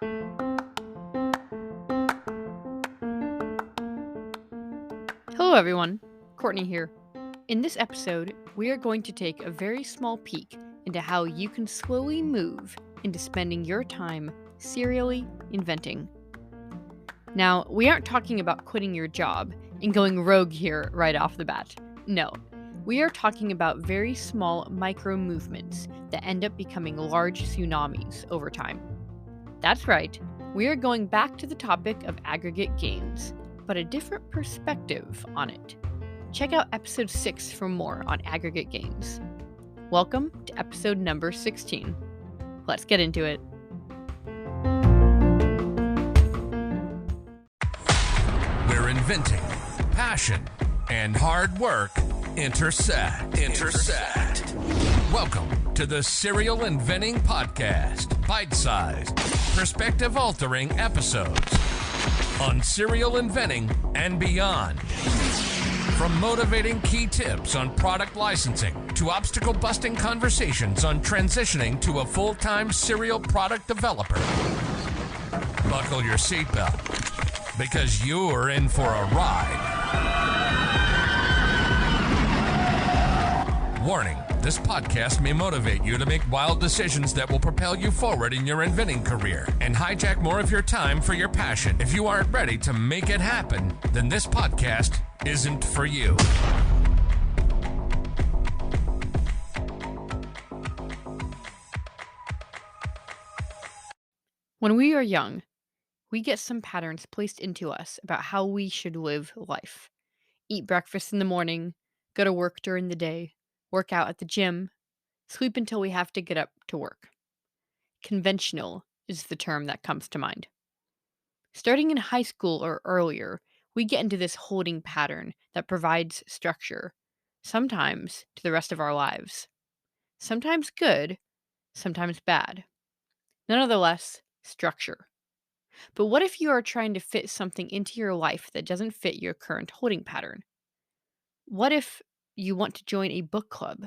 Hello everyone, Courtney here. In this episode, we are going to take a very small peek into how you can slowly move into spending your time serially inventing. Now, we aren't talking about quitting your job and going rogue here right off the bat. No, we are talking about very small micro movements that end up becoming large tsunamis over time. That's right, we are going back to the topic of aggregate gains, but a different perspective on it. Check out episode 6 for more on aggregate gains. Welcome to episode number 16. Let's get into it. Where inventing, passion, and hard work intersect. Welcome to the Serial Inventing Podcast. Bite-sized, perspective-altering episodes on serial inventing and beyond. From motivating key tips on product licensing to obstacle-busting conversations on transitioning to a full-time serial product developer. Buckle your seatbelt, because you're in for a ride. Warning, this podcast may motivate you to make wild decisions that will propel you forward in your inventing career and hijack more of your time for your passion. If you aren't ready to make it happen, then this podcast isn't for you. When we are young, we get some patterns placed into us about how we should live life. Eat breakfast in the morning, go to work during the day, work out at the gym, sleep until we have to get up to work. Conventional is the term that comes to mind. Starting in high school or earlier, we get into this holding pattern that provides structure, sometimes to the rest of our lives. Sometimes good, sometimes bad. Nonetheless, structure. But what if you are trying to fit something into your life that doesn't fit your current holding pattern? What if you want to join a book club,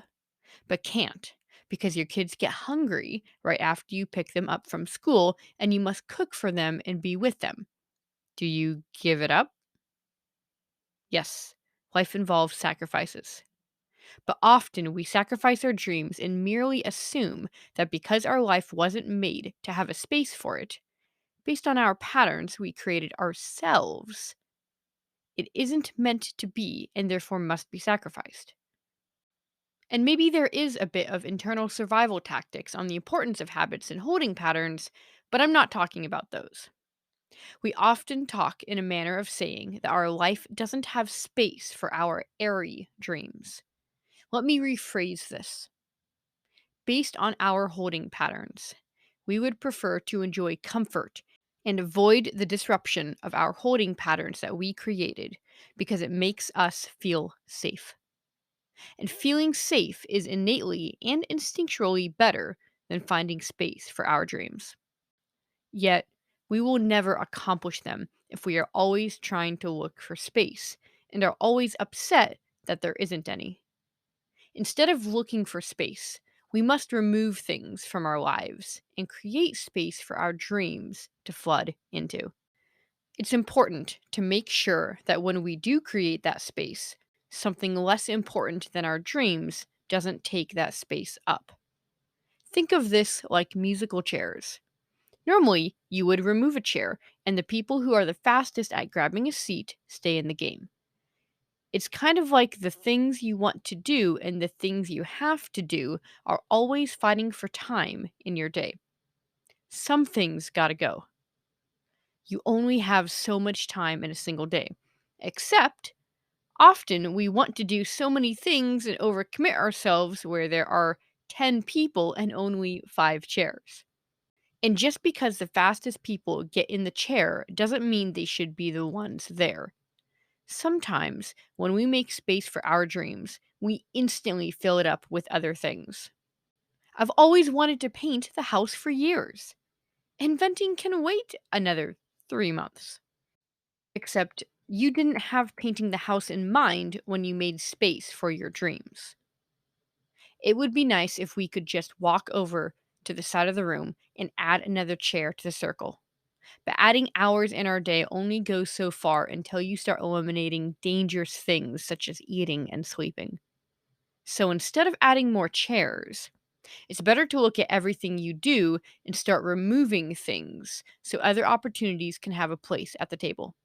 but can't because your kids get hungry right after you pick them up from school and you must cook for them and be with them? Do you give it up? Yes, life involves sacrifices. But often we sacrifice our dreams and merely assume that because our life wasn't made to have a space for it, based on our patterns we created ourselves, it isn't meant to be and therefore must be sacrificed. And maybe there is a bit of internal survival tactics on the importance of habits and holding patterns, but I'm not talking about those. We often talk in a manner of saying that our life doesn't have space for our airy dreams. Let me rephrase this. Based on our holding patterns, we would prefer to enjoy comfort and avoid the disruption of our holding patterns that we created because it makes us feel safe. And feeling safe is innately and instinctually better than finding space for our dreams. Yet, we will never accomplish them if we are always trying to look for space and are always upset that there isn't any. Instead of looking for space, we must remove things from our lives and create space for our dreams to flood into. It's important to make sure that when we do create that space, something less important than our dreams doesn't take that space up. Think of this like musical chairs. Normally, you would remove a chair, and the people who are the fastest at grabbing a seat stay in the game. It's kind of like the things you want to do and the things you have to do are always fighting for time in your day. Some things gotta go. You only have so much time in a single day. Except, often we want to do so many things and overcommit ourselves where there are 10 people and only 5 chairs. And just because the fastest people get in the chair doesn't mean they should be the ones there. Sometimes, when we make space for our dreams, we instantly fill it up with other things. I've always wanted to paint the house for years. Inventing can wait another 3 months. Except you didn't have painting the house in mind when you made space for your dreams. It would be nice if we could just walk over to the side of the room and add another chair to the circle. But adding hours in our day only goes so far until you start eliminating dangerous things such as eating and sleeping. So instead of adding more chairs, it's better to look at everything you do and start removing things so other opportunities can have a place at the table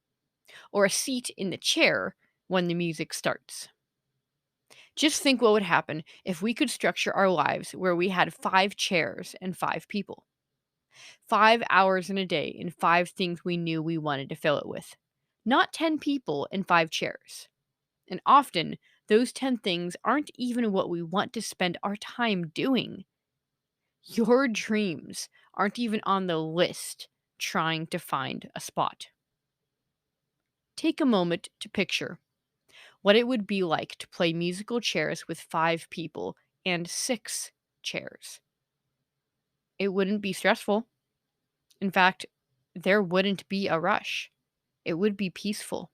or a seat in the chair when the music starts. Just think what would happen if we could structure our lives where we had 5 chairs and 5 people. 5 hours in a day and 5 things we knew we wanted to fill it with. Not 10 people and 5 chairs. And often, those 10 things aren't even what we want to spend our time doing. Your dreams aren't even on the list trying to find a spot. Take a moment to picture what it would be like to play musical chairs with 5 people and 6 chairs. It wouldn't be stressful. In fact, there wouldn't be a rush. It would be peaceful.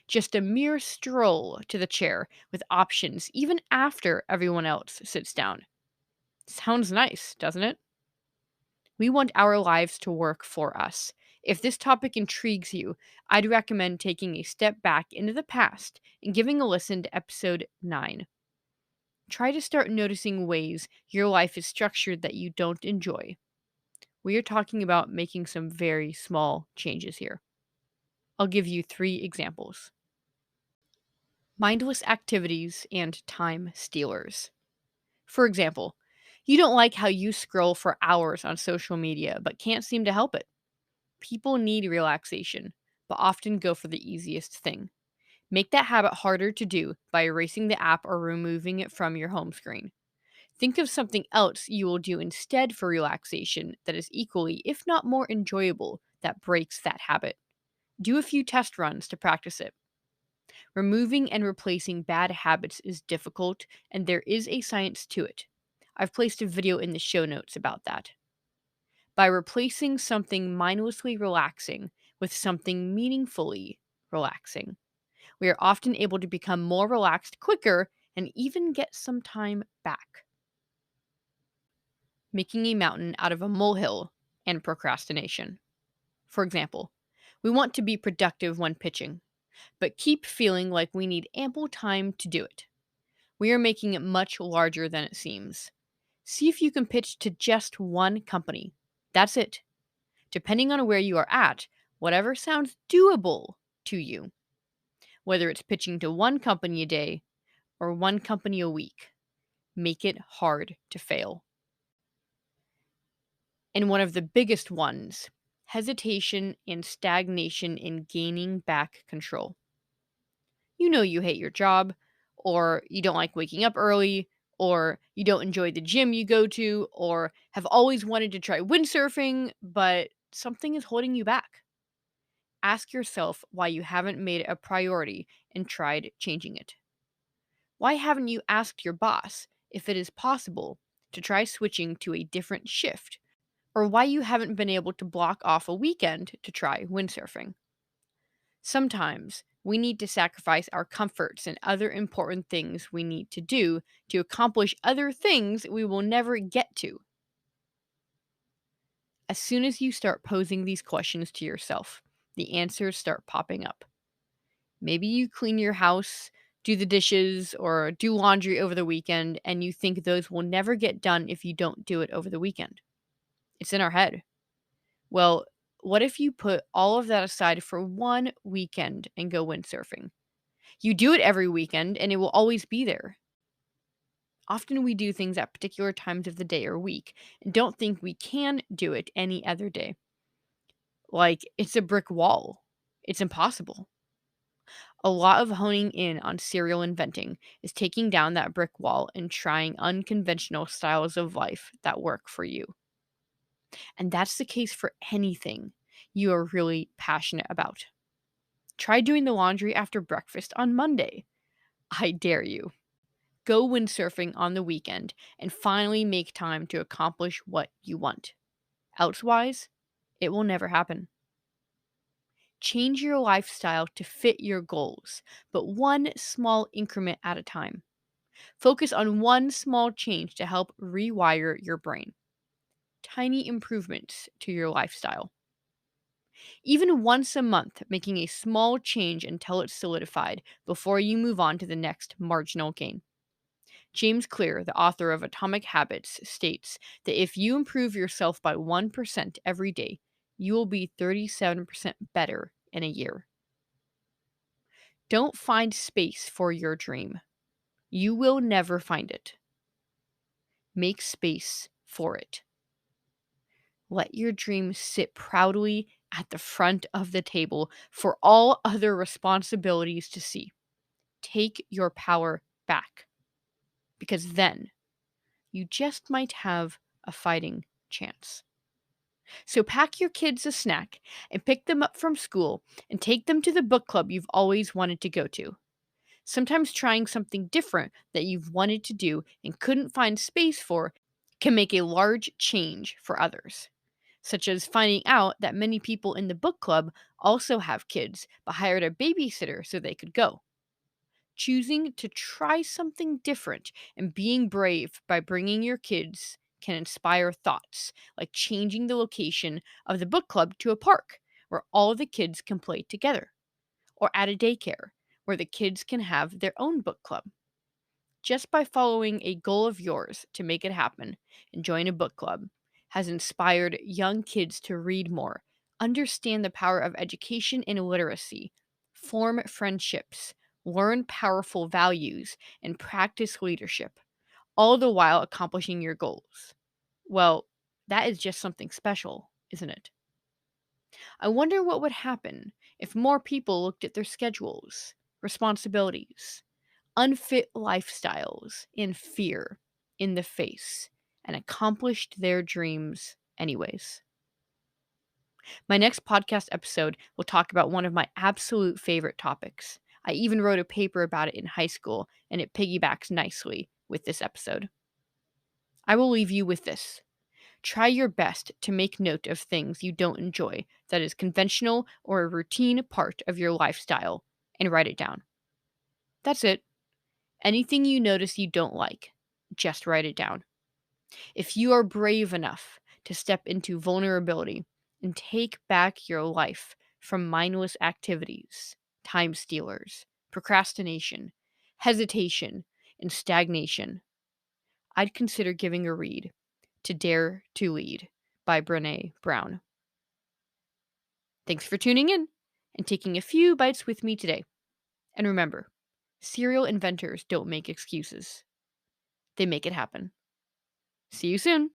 Just a mere stroll to the chair with options even after everyone else sits down. Sounds nice, doesn't it? We want our lives to work for us. If this topic intrigues you, I'd recommend taking a step back into the past and giving a listen to episode 9. Try to start noticing ways your life is structured that you don't enjoy. We are talking about making some very small changes here. I'll give you 3 examples: mindless activities and time stealers. For example, you don't like how you scroll for hours on social media but can't seem to help it. People need relaxation, but often go for the easiest thing. Make that habit harder to do by erasing the app or removing it from your home screen. Think of something else you will do instead for relaxation that is equally, if not more enjoyable, that breaks that habit. Do a few test runs to practice it. Removing and replacing bad habits is difficult, and there is a science to it. I've placed a video in the show notes about that. By replacing something mindlessly relaxing with something meaningfully relaxing, we are often able to become more relaxed quicker and even get some time back. Making a mountain out of a molehill and procrastination. For example, we want to be productive when pitching, but keep feeling like we need ample time to do it. We are making it much larger than it seems. See if you can pitch to just one company. That's it. Depending on where you are at, whatever sounds doable to you, whether it's pitching to one company a day or one company a week, make it hard to fail. And one of the biggest ones, hesitation and stagnation in gaining back control. You know you hate your job, or you don't like waking up early, or you don't enjoy the gym you go to, or have always wanted to try windsurfing, but something is holding you back. Ask yourself why you haven't made it a priority and tried changing it. Why haven't you asked your boss if it is possible to try switching to a different shift, or why you haven't been able to block off a weekend to try windsurfing? Sometimes we need to sacrifice our comforts and other important things we need to do to accomplish other things we will never get to. As soon as you start posing these questions to yourself, the answers start popping up. Maybe you clean your house, do the dishes, or do laundry over the weekend, and you think those will never get done if you don't do it over the weekend. It's in our head. Well, what if you put all of that aside for one weekend and go windsurfing? You do it every weekend and it will always be there. Often we do things at particular times of the day or week and don't think we can do it any other day. Like it's a brick wall. It's impossible. A lot of honing in on serial inventing is taking down that brick wall and trying unconventional styles of life that work for you. And that's the case for anything you are really passionate about. Try doing the laundry after breakfast on Monday. I dare you. Go windsurfing on the weekend and finally make time to accomplish what you want. Elsewise, it will never happen. Change your lifestyle to fit your goals, but one small increment at a time. Focus on one small change to help rewire your brain. Tiny improvements to your lifestyle. Even once a month, making a small change until it's solidified before you move on to the next marginal gain. James Clear, the author of Atomic Habits, states that if you improve yourself by 1% every day, you will be 37% better in a year. Don't find space for your dream. You will never find it. Make space for it. Let your dream sit proudly at the front of the table for all other responsibilities to see. Take your power back, because then you just might have a fighting chance. So pack your kids a snack and pick them up from school and take them to the book club you've always wanted to go to. Sometimes trying something different that you've wanted to do and couldn't find space for can make a large change for others, such as finding out that many people in the book club also have kids but hired a babysitter so they could go. Choosing to try something different and being brave by bringing your kids can inspire thoughts like changing the location of the book club to a park where all the kids can play together, or at a daycare where the kids can have their own book club. Just by following a goal of yours to make it happen and join a book club has inspired young kids to read more, understand the power of education and literacy, form friendships, learn powerful values, and practice leadership, all the while accomplishing your goals. Well, that is just something special, isn't it? I wonder what would happen if more people looked at their schedules, responsibilities, unfit lifestyles, and fear in the face and accomplished their dreams anyways. My next podcast episode will talk about one of my absolute favorite topics. I even wrote a paper about it in high school, and it piggybacks nicely with this episode. I will leave you with this. Try your best to make note of things you don't enjoy that is conventional or a routine part of your lifestyle and write it down. That's it. Anything you notice you don't like, just write it down. If you are brave enough to step into vulnerability and take back your life from mindless activities, time stealers, procrastination, hesitation, and stagnation, I'd consider giving a read to Dare to Lead by Brene Brown. Thanks for tuning in and taking a few bites with me today. And remember, serial inventors don't make excuses, they make it happen. See you soon.